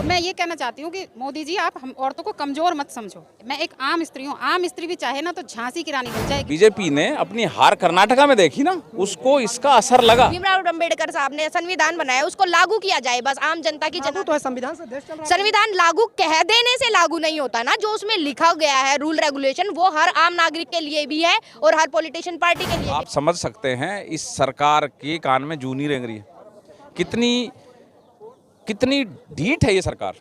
तो मैं ये कहना चाहती हूँ कि मोदी जी आप हम औरतों को कमजोर मत समझो। मैं एक आम स्त्री हूँ, आम स्त्री भी चाहे ना तो झांसी की रानी बन जाएगी। बीजेपी ने अपनी हार कर्नाटका में देखी ना, उसको इसका असर लगा। भीमराव अम्बेडकर साहब ने संविधान बनाया, उसको लागू किया जाए, बस आम जनता की लागू तो है, संविधान से देश चल रहा है। संविधान लागू कह देने से लागू नहीं होता ना, जो उसमें लिखा गया है रूल रेगुलेशन वो हर आम नागरिक के लिए भी है और हर पॉलिटिशियन पार्टी के लिए। आप समझ सकते हैं इस सरकार के कान में जू नहीं रेंग रही है। कितनी ढीठ है ये सरकार,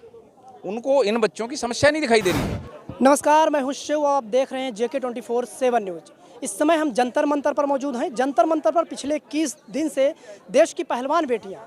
उनको इन बच्चों की समस्या नहीं दिखाई दे रही। नमस्कार, मैं हूं शिव, आप देख रहे हैं JK24/7 न्यूज। इस समय हम जंतर मंतर पर मौजूद हैं। जंतर मंतर पर पिछले 21 दिन से देश की पहलवान बेटियां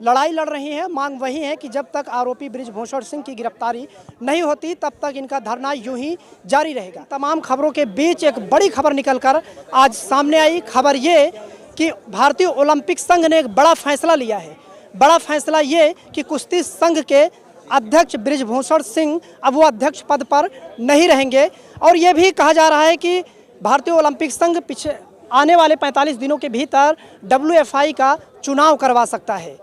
लड़ाई लड़ रही हैं। मांग वही है कि जब तक आरोपी बृजभूषण सिंह की गिरफ्तारी नहीं होती तब तक इनका धरना यूं ही जारी रहेगा। तमाम खबरों के बीच एक बड़ी खबर निकलकर आज सामने आई। खबर ये कि भारतीय ओलंपिक संघ ने एक बड़ा फैसला लिया है। बड़ा फैसला ये कि कुश्ती संघ के अध्यक्ष बृजभूषण सिंह अब वो अध्यक्ष पद पर नहीं रहेंगे। और ये भी कहा जा रहा है कि भारतीय ओलंपिक संघ पीछे आने वाले 45 दिनों के भीतर WFI का चुनाव करवा सकता है।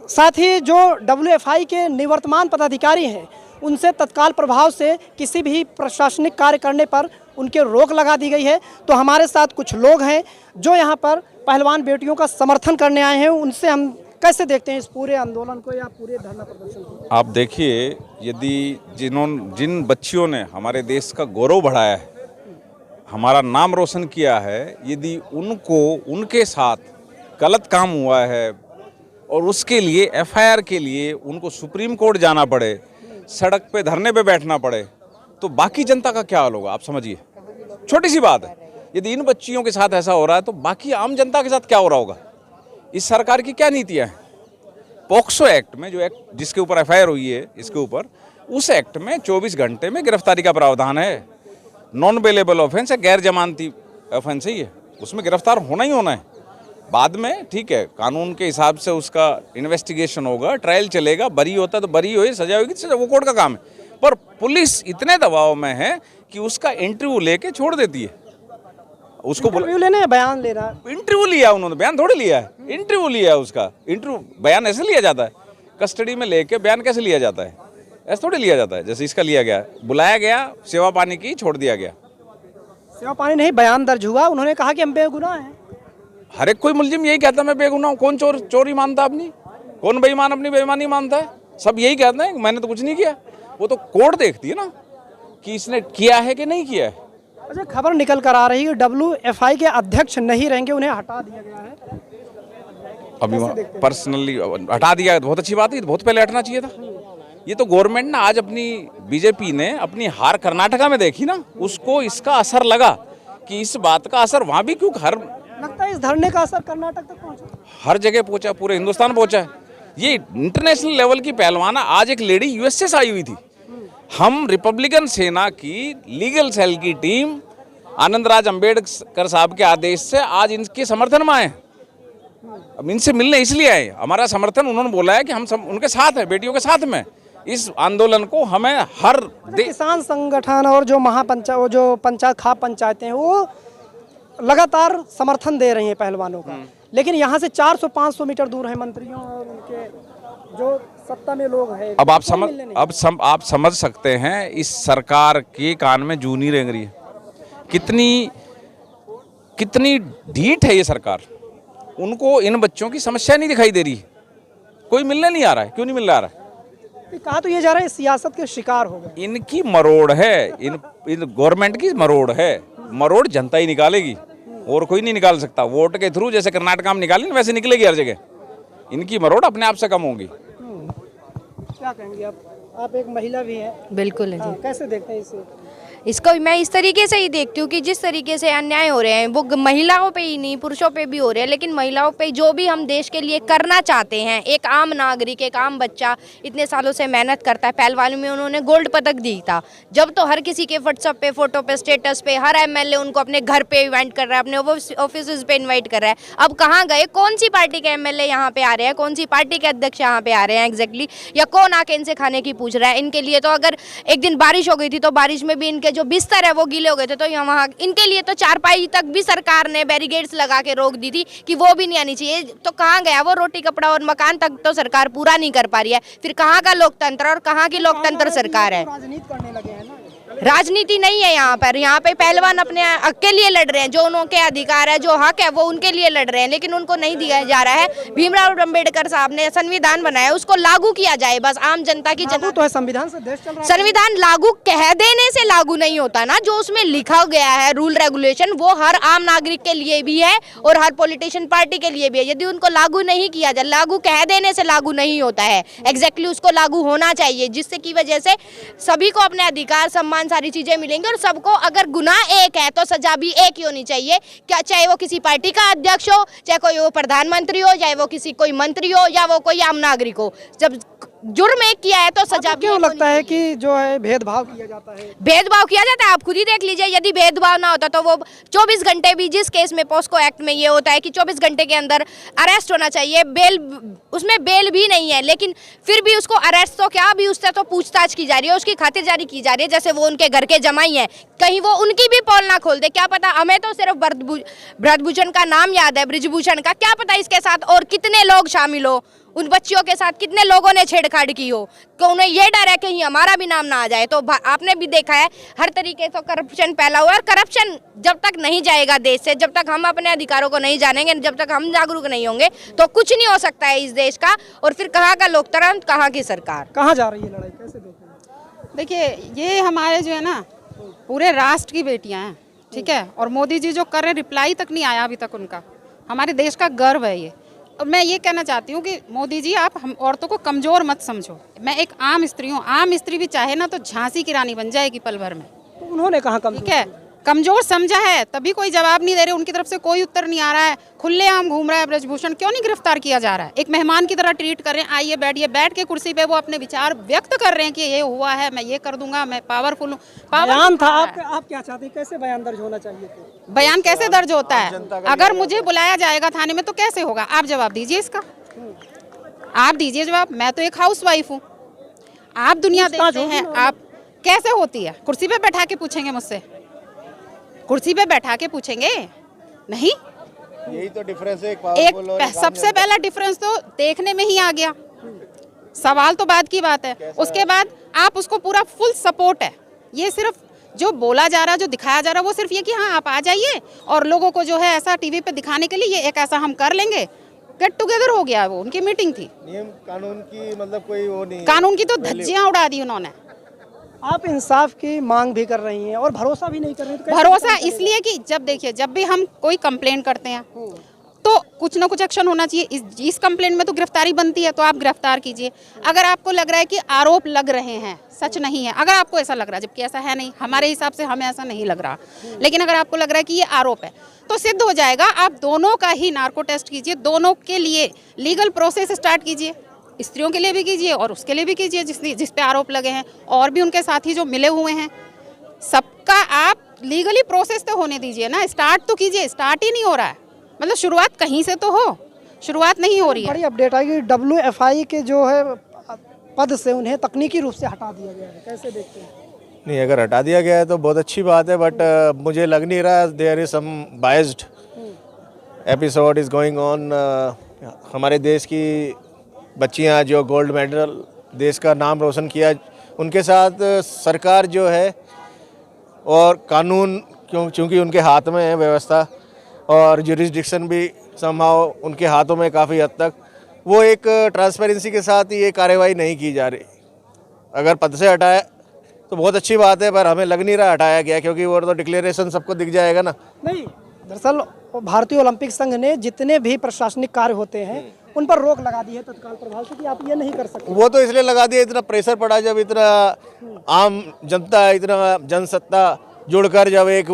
साथ ही जो WFI के निवर्तमान पदाधिकारी हैं उनसे तत्काल प्रभाव से किसी भी प्रशासनिक कार्य करने पर उनके रोक लगा दी गई है। तो हमारे साथ कुछ लोग हैं जो यहाँ पर पहलवान बेटियों का समर्थन करने आए हैं। उनसे हम कैसे देखते हैं इस पूरे आंदोलन को या पूरे धरना प्रदर्शन को? आप देखिए, यदि जिन बच्चियों ने हमारे देश का गौरव बढ़ाया है, हमारा नाम रोशन किया है, यदि उनके साथ गलत काम हुआ है और उसके लिए FIR के लिए उनको सुप्रीम कोर्ट जाना पड़े, सड़क पे धरने पे बैठना पड़े, तो बाकी जनता का क्या हाल होगा? आप समझिए, छोटी सी बात है। यदि इन बच्चियों के साथ ऐसा हो रहा है तो बाकी आम जनता के साथ क्या हो रहा होगा? इस सरकार की क्या नीतियां हैं? पॉक्सो एक्ट में, जो एक्ट जिसके ऊपर FIR हुई है इसके ऊपर, उस एक्ट में 24 घंटे में गिरफ्तारी का प्रावधान है। नॉन बेलेबल ऑफेंस है, गैर जमानती ऑफेंस है ये, उसमें गिरफ्तार होना ही होना है। बाद में ठीक है, कानून के हिसाब से उसका इन्वेस्टिगेशन होगा, ट्रायल चलेगा, बरी होता है तो बरी होगी, सजा होगी सजा, वो कोर्ट का काम है। पर पुलिस इतने दबाव में है कि उसका इंटरव्यू लेके छोड़ देती है। उसको इंटरव्यू लेने बयान ले रहा है। इंटरव्यू लिया उन्होंने, बयान थोड़ी लिया है, इंटरव्यू लिया है उसका। इंटरव्यू बयान ऐसे लिया जाता है? कस्टडी में लेके बयान कैसे लिया जाता है? ऐसे थोड़ी लिया जाता है जैसे इसका लिया गया। बुलाया गया, सेवा पानी की, छोड़ दिया गया। सेवा पानी नहीं, बयान दर्ज हुआ, उन्होंने कहा कि हम बेगुनाह हैं। हर एक कोई मुलजिम यही कहता है मैं बेगुनाह हूं। कौन चोरी मानता अपनी? कौन बेईमान अपनी बेईमानी मानता है? सब यही कहते हैं मैंने तो कुछ नहीं किया। वो तो कोर्ट देखती है ना कि इसने किया है कि नहीं किया है। अच्छा, खबर निकल कर आ रही है WFI के अध्यक्ष नहीं रहेंगे, उन्हें हटा दिया गया है। अभी पर्सनली हटा दिया, बहुत अच्छी बात है, बहुत पहले हटना चाहिए था। ये तो गवर्नमेंट ना आज अपनी बीजेपी ने अपनी हार कर्नाटका में देखी ना, उसको इसका असर लगा कि इस बात का असर वहां भी क्यों लगता है इस धरने का असर कर्नाटक तक पहुंचा, हर जगह पहुंचा, पूरे हिंदुस्तान पहुंचा है। ये इंटरनेशनल लेवल की पहलवान। आज एक लेडी USA से आई हुई थी। हम रिपब्लिकन सेना की लीगल सेल की टीम आनंदराज अंबेडकर साहब के आदेश से आज इनके समर्थन में आए। अब इनसे मिलने इसलिए आए, हमारा समर्थन उन्होंने बोला है कि हम सब उनके साथ हैं, बेटियों के साथ में। इस आंदोलन को हमें हर किसान संगठन और जो पंचायत खाप पंचायतें हैं वो लगातार समर्थन दे रही हैं पहलवानों का। लेकिन यहाँ से 400-500 मीटर दूर है मंत्रियों और उनके जो सत्ता में लोग हैं। अब आप समझ सकते हैं इस सरकार के कान में जू नहीं रेंग रही है। कितनी ढीठ है ये सरकार, उनको इन बच्चों की समस्या नहीं दिखाई दे रही। कोई मिलने नहीं आ रहा है। क्यों नहीं मिल रहा है? कहा तो ये जा रहा है सियासत के शिकार हो गए। इनकी मरोड़ है, इन गवर्नमेंट की मरोड़ है। मरोड़ जनता ही निकालेगी और कोई नहीं निकाल सकता। वोट के थ्रू जैसे कर्नाटक में निकाली ना, वैसे निकलेगी हर जगह। इनकी मरोड़ अपने आप से कम होगी। क्या कहेंगे आप एक महिला भी हैं। बिल्कुल है जी। कैसे देखते हैं इसे? इसको मैं इस तरीके से ही देखती हूँ कि जिस तरीके से अन्याय हो रहे हैं वो महिलाओं पे ही नहीं, पुरुषों पे भी हो रहे हैं। लेकिन महिलाओं पे जो भी हम देश के लिए करना चाहते हैं, एक आम नागरिक, एक आम बच्चा इतने सालों से मेहनत करता है। पहलवानी में उन्होंने गोल्ड पदक दी था। जब तो हर किसी के व्हाट्सएप पे, फोटो पे, स्टेटस पे, हर MLA उनको अपने घर पे इन्वाइट कर रहा है, अपने ऑफिस पे इन्वाइट कर रहा है। अब कहाँ गए? कौन सी पार्टी के MLA यहाँ पे आ रहे हैं? कौन सी पार्टी के अध्यक्ष यहाँ पे आ रहे हैं एग्जैक्टली? या कौन आके इनसे खाने की पूछ रहा है? इनके लिए तो अगर एक दिन बारिश हो गई थी तो बारिश में भी इनके जो बिस्तर है वो गीले हो गए थे, तो यहाँ वहाँ इनके लिए तो चारपाई तक भी सरकार ने बैरिकेड्स लगा के रोक दी थी कि वो भी नहीं आनी चाहिए। तो कहाँ गया वो रोटी कपड़ा और मकान तक तो सरकार पूरा नहीं कर पा रही है। फिर कहाँ का लोकतंत्र और कहाँ की लोकतंत्र सरकार है? राजनीति करने लगे हैं ना। राजनीति नहीं है यहाँ पर। यहाँ पे पहलवान अपने हक के लिए लड़ रहे हैं, जो उनके अधिकार है, जो हक है वो उनके लिए लड़ रहे हैं, लेकिन उनको नहीं दिया जा रहा है। भीमराव अम्बेडकर साहब ने संविधान बनाया, उसको लागू किया जाए, बस आम जनता की लागू तो है, संविधान से देश चल रहा है। संविधान लागू कह देने से लागू नहीं होता ना, जो उसमें लिखा गया है रूल रेगुलेशन वो हर आम नागरिक के लिए भी है और हर पॉलिटिशियन पार्टी के लिए भी है। यदि उनको लागू नहीं किया जाए, लागू कह देने से लागू नहीं होता है, एग्जैक्टली उसको लागू होना चाहिए, जिससे की वजह से सभी को अपने अधिकार सम्मान सारी चीजें मिलेंगी और सबको अगर गुनाह एक है तो सजा भी एक ही होनी चाहिए, क्या चाहे वो किसी पार्टी का अध्यक्ष हो, चाहे कोई वो प्रधानमंत्री हो, चाहे वो किसी कोई मंत्री हो या वो कोई आम नागरिक हो। जब जुर्म एक किया है तो सजा भी क्यों लगता है कि जो है भेदभाव किया जाता है? भेदभाव किया जाता है, आप खुद ही देख लीजिए। यदि भेदभाव ना होता तो वो 24 घंटे भी, जिस केस में पॉस्को एक्ट में ये होता है कि 24 घंटे के अंदर अरेस्ट होना चाहिए, बेल उसमें बेल भी नहीं है, लेकिन फिर भी उसको अरेस्ट तो क्या, भी उससे तो पूछताछ की जा रही है, उसकी खातिरदारी की जा रही है, जैसे वो उनके घर के जमाई हैं, कहीं वो उनकी भी पोल ना खोल दे। क्या पता, हमें तो सिर्फ ब्रजभूषण का नाम याद है, ब्रिजभूषण का, क्या पता इसके साथ और कितने लोग शामिल हो, उन बच्चियों के साथ कितने लोगों ने छेड़छाड़ की हो, कि उन्हें ये डर है कहीं हमारा भी नाम ना आ जाए। तो आपने भी देखा है हर तरीके से करप्शन फैला हुआ है, और करप्शन जब तक नहीं जाएगा देश से, जब तक हम अपने अधिकारों को नहीं जानेंगे, जब तक हम जागरूक नहीं होंगे, तो कुछ नहीं हो सकता है इस देश का। और फिर कहाँ का लोकतंत्र, कहाँ की सरकार? कहाँ जा रही है लड़ाई, कैसे देखते हैं? देखिए, ये हमारे जो है ना पूरे राष्ट्र की बेटियां हैं, ठीक है, और मोदी जी जो कर रहे हैं, रिप्लाई तक नहीं आया अभी तक उनका। हमारे देश का गर्व है ये। और मैं ये कहना चाहती हूँ कि मोदी जी आप हम औरतों को कमज़ोर मत समझो। मैं एक आम स्त्री हूँ, आम स्त्री भी चाहे ना तो झांसी की रानी बन जाएगी पल भर में। तो उन्होंने कहाँ कमजोर? ठीक है, कमज़ोर समझा है तभी कोई जवाब नहीं दे रहे, उनकी तरफ से कोई उत्तर नहीं आ रहा है। खुलेआम घूम रहा है ब्रजभूषण, क्यों नहीं गिरफ्तार किया जा रहा है? एक मेहमान की तरह ट्रीट कर रहे हैं, आइए बैठिए, बैठ के कुर्सी पे वो अपने विचार व्यक्त कर रहे हैं कि ये हुआ है, मैं ये कर दूंगा, मैं पावरफुल हूँ। बयान था, आप क्या चाहते हैं, कैसे बयान दर्ज होना चाहिए? बयान कैसे दर्ज होता है? अगर मुझे बुलाया जाएगा थाने में तो कैसे होगा? आप जवाब दीजिए इसका, आप दीजिए जवाब। मैं तो एक हाउसवाइफ हूँ, आप दुनिया देखते हैं, आप कैसे होती है? कुर्सी पे बैठा के पूछेंगे मुझसे? कुर्सी पे बैठा के पूछेंगे? नहीं। यही तो डिफरेंस है, सबसे पहला डिफरेंस तो देखने में ही आ गया, सवाल तो बाद की बात है। उसके बाद आप उसको पूरा फुल सपोर्ट है। ये सिर्फ जो बोला जा रहा है, जो दिखाया जा रहा है, वो सिर्फ ये कि हाँ आप आ जाइए और लोगों को जो है ऐसा टीवी पे दिखाने के लिए ये एक ऐसा हम कर लेंगे, गेट टुगेदर हो गया। वो उनकी मीटिंग थी, नियम कानून की मतलब कोई वो नहीं, कानून की तो धज्जियां उड़ा दी उन्होंने। आप इंसाफ की मांग भी कर रही हैं और भरोसा भी नहीं कर रही, तो कैसे भरोसा इसलिए कि जब देखिए, जब भी हम कोई कंप्लेन करते हैं तो कुछ ना कुछ एक्शन होना चाहिए। इस कंप्लेंट में तो गिरफ्तारी बनती है, तो आप गिरफ्तार कीजिए। अगर आपको लग रहा है कि आरोप लग रहे हैं, सच नहीं है, अगर आपको ऐसा लग रहा है, जबकि ऐसा है नहीं, हमारे हिसाब से हमें ऐसा नहीं लग रहा, लेकिन अगर आपको लग रहा है कि ये आरोप है तो सिद्ध हो जाएगा। आप दोनों का ही नार्को टेस्ट कीजिए, दोनों के लिए लीगल प्रोसेस स्टार्ट कीजिए, स्त्रियों के लिए भी कीजिए और उसके लिए भी कीजिए जिस पे आरोप लगे हैं, और भी उनके साथी जो मिले हुए हैं, सबका आप लीगली प्रोसेस तो होने दीजिए ना, स्टार्ट तो कीजिए। स्टार्ट ही नहीं हो रहा है, मतलब शुरुआत कहीं से तो हो, शुरुआत नहीं हो रही है। बड़ी अपडेट आई कि WFI के जो है पद से उन्हें तकनीकी रूप से हटा दिया गया है, कैसे देखते हैं? नहीं, अगर हटा दिया गया है तो बहुत अच्छी बात है, बट मुझे लग नहीं रहा there is some biased episode is going on. हमारे देश की बच्चियां जो गोल्ड मेडल, देश का नाम रोशन किया, उनके साथ सरकार जो है और कानून क्योंकि उनके हाथ में है व्यवस्था, और जुरिस्डिक्शन भी समहाउ उनके हाथों में काफ़ी हद तक, वो एक ट्रांसपेरेंसी के साथ ये कार्रवाई नहीं की जा रही। अगर पद से हटाया तो बहुत अच्छी बात है, पर हमें लग नहीं रहा हटाया गया, क्योंकि वो तो डिक्लेरेशन सबको दिख जाएगा ना। नहीं, दरअसल भारतीय ओलंपिक संघ ने जितने भी प्रशासनिक कार्य होते हैं उन पर रोक लगा दी है तत्काल प्रभाव से कि आप ये नहीं कर सकते। वो तो इसलिए लगा दिया, इतना प्रेशर पड़ा, जब इतना आम जनता, इतना जनसत्ता जुड़कर जब एक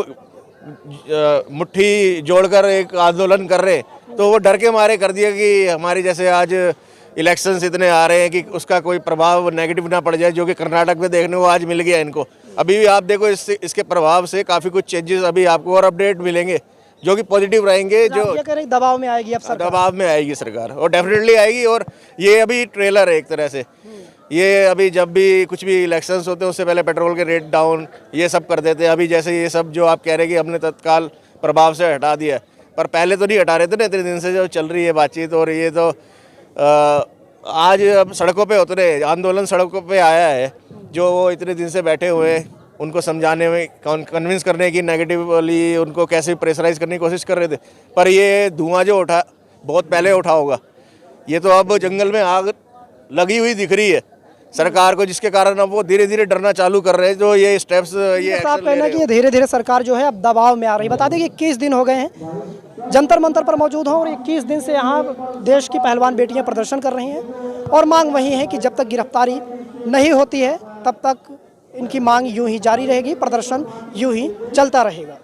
मुट्ठी जोड़कर एक आंदोलन कर रहे, तो वो डर के मारे कर दिया कि हमारी जैसे आज इलेक्शंस इतने आ रहे हैं कि उसका कोई प्रभाव नेगेटिव ना पड़ जाए, जो कि कर्नाटक में देखने को आज मिल गया इनको। अभी भी आप देखो, इसके प्रभाव से काफ़ी कुछ चेंजेस अभी आपको और अपडेट मिलेंगे जो कि पॉजिटिव रहेंगे। जो ये कह रहे हैं दबाव में आएगी अब सरकार, दबाव में आएगी सरकार, और डेफिनेटली आएगी। और ये अभी ट्रेलर है एक तरह से, ये अभी जब भी कुछ भी इलेक्शंस होते हैं उससे पहले पेट्रोल के रेट डाउन ये सब कर देते हैं। अभी जैसे ये सब जो आप कह रहे हैं कि हमने तत्काल प्रभाव से हटा दिया है, पर पहले तो नहीं हटा रहे थे ना, इतने दिन से जो चल रही है बातचीत। और ये तो आज अब सड़कों पे उतरे, आंदोलन सड़कों पे आया है, जो वो इतने दिन से बैठे हुए हैं उनको समझाने में, कन्विंस करने की, नेगेटिवली उनको कैसे प्रेशराइज करने की कोशिश कर रहे थे। पर ये धुआं जो उठा बहुत पहले उठा होगा, ये तो अब जंगल में आग लगी हुई दिख रही है सरकार को, जिसके कारण अब वो धीरे धीरे डरना चालू कर रहे हैं। जो ये स्टेप्स ये आप कहना कि धीरे धीरे सरकार जो है अब दबाव में आ रही है। बता दें कि 21 दिन हो गए हैं जंतर मंतर पर मौजूद हों और 21 दिन से यहाँ देश की पहलवान बेटियाँ प्रदर्शन कर रही हैं और मांग वही है कि जब तक गिरफ्तारी नहीं होती है तब तक इनकी मांग यूं ही जारी रहेगी, प्रदर्शन यूं ही चलता रहेगा।